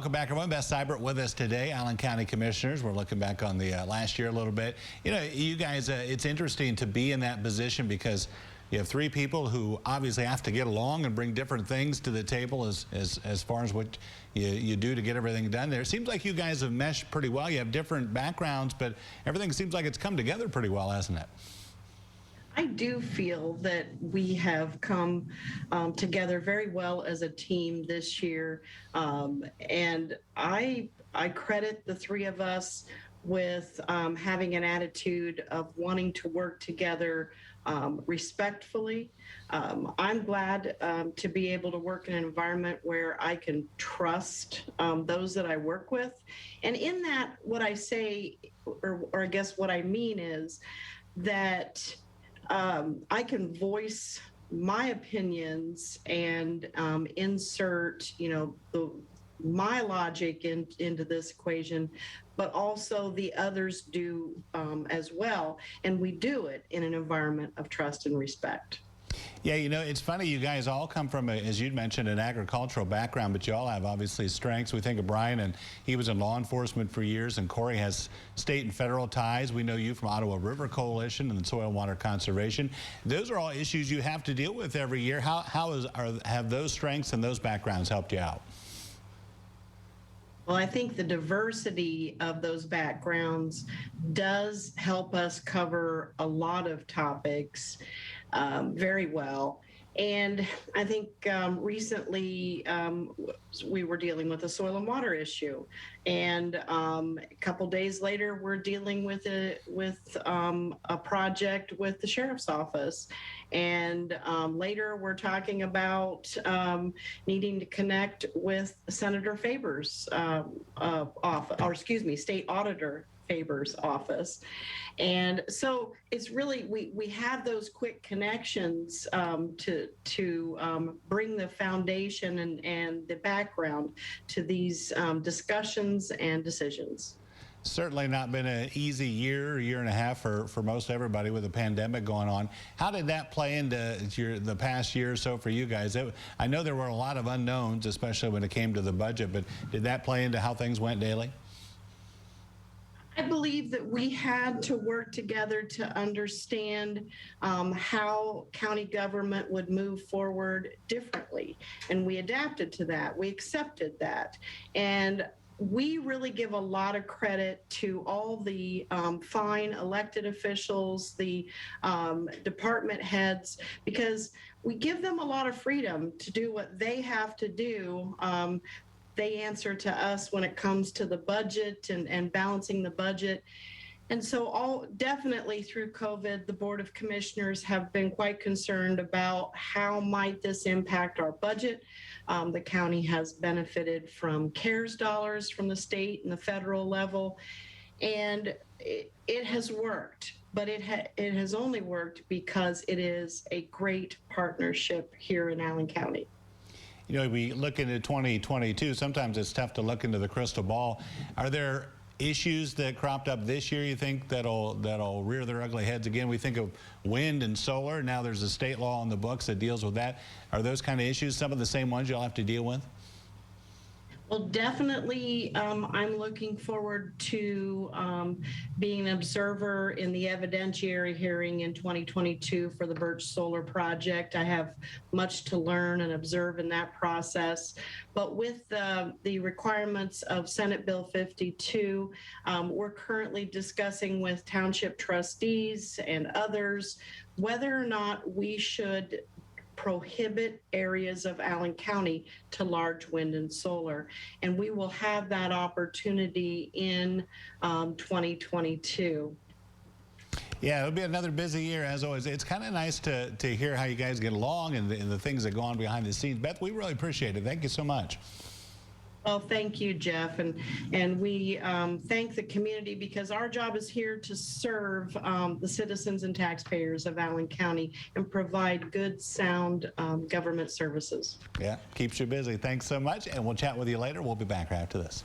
Welcome back, everyone. Beth Seibert with us today, Allen County Commissioners. We're looking back on the last year a little bit. You know, you guys, it's interesting to be in that position because you have three people who obviously have to get along and bring different things to the table as far as what you do to get everything done there. It seems like you guys have meshed pretty well. You have different backgrounds, but everything seems like it's come together pretty well, hasn't it? I do feel that we have come together very well as a team this year, and I credit the three of us with having an attitude of wanting to work together respectfully. I'm glad to be able to work in an environment where I can trust those that I work with, and in that, what I say, or I guess what I mean is that I can voice my opinions and insert, my logic into this equation, but also the others do as well. And we do it in an environment of trust and respect. Yeah, you know, it's funny, you guys all come from, as you'd mentioned, an agricultural background, but you all have obviously strengths. We think of Brian, and he was in law enforcement for years, and Corey has state and federal ties. We know you from Ottawa River Coalition and Soil and Water Conservation. Those are all issues you have to deal with every year. Have those strengths and those backgrounds helped you out? Well, I think the diversity of those backgrounds does help us cover a lot of topics very well. And I think recently we were dealing with a soil and water issue, and a couple days later we're dealing with a project with the sheriff's office, and later we're talking about needing to connect with Senator Faber's State Auditor Faber's office. And so it's really, we have those quick connections to bring the foundation and the background to these discussions and decisions. Certainly not been an easy year and a half for most everybody with the pandemic going on. How did that play into the past year or so for you guys? I know there were a lot of unknowns, especially when it came to the budget, but did that play into how things went daily? I believe that we had to work together to understand how county government would move forward differently. And we adapted to that. We accepted that. And we really give a lot of credit to all the fine elected officials, the department heads, because we give them a lot of freedom to do what they have to do. They answer to us when it comes to the budget and balancing the budget. And so definitely through COVID, the Board of Commissioners have been quite concerned about how might this impact our budget. The county has benefited from CARES dollars from the state and the federal level, and it has worked. But it has only worked because it is a great partnership here in Allen County. You know, we look into 2022, sometimes it's tough to look into the crystal ball. Are there issues that cropped up this year you think that'll rear their ugly heads again? We think of wind and solar. Now there's a state law on the books that deals with that. Are those kind of issues some of the same ones you'll have to deal with? Well, definitely, I'm looking forward to being an observer in the evidentiary hearing in 2022 for the Birch Solar Project. I have much to learn and observe in that process. But with the requirements of Senate Bill 52, we're currently discussing with township trustees and others whether or not we should prohibit areas of Allen County to large wind and solar. And we will have that opportunity in 2022. Yeah, it'll be another busy year as always. It's kind of nice to hear how you guys get along and the things that go on behind the scenes. Beth, we really appreciate it. Thank you so much. Well, thank you, Jeff, and we thank the community because our job is here to serve the citizens and taxpayers of Allen County and provide good, sound government services. Yeah, keeps you busy. Thanks so much, and we'll chat with you later. We'll be back right after this.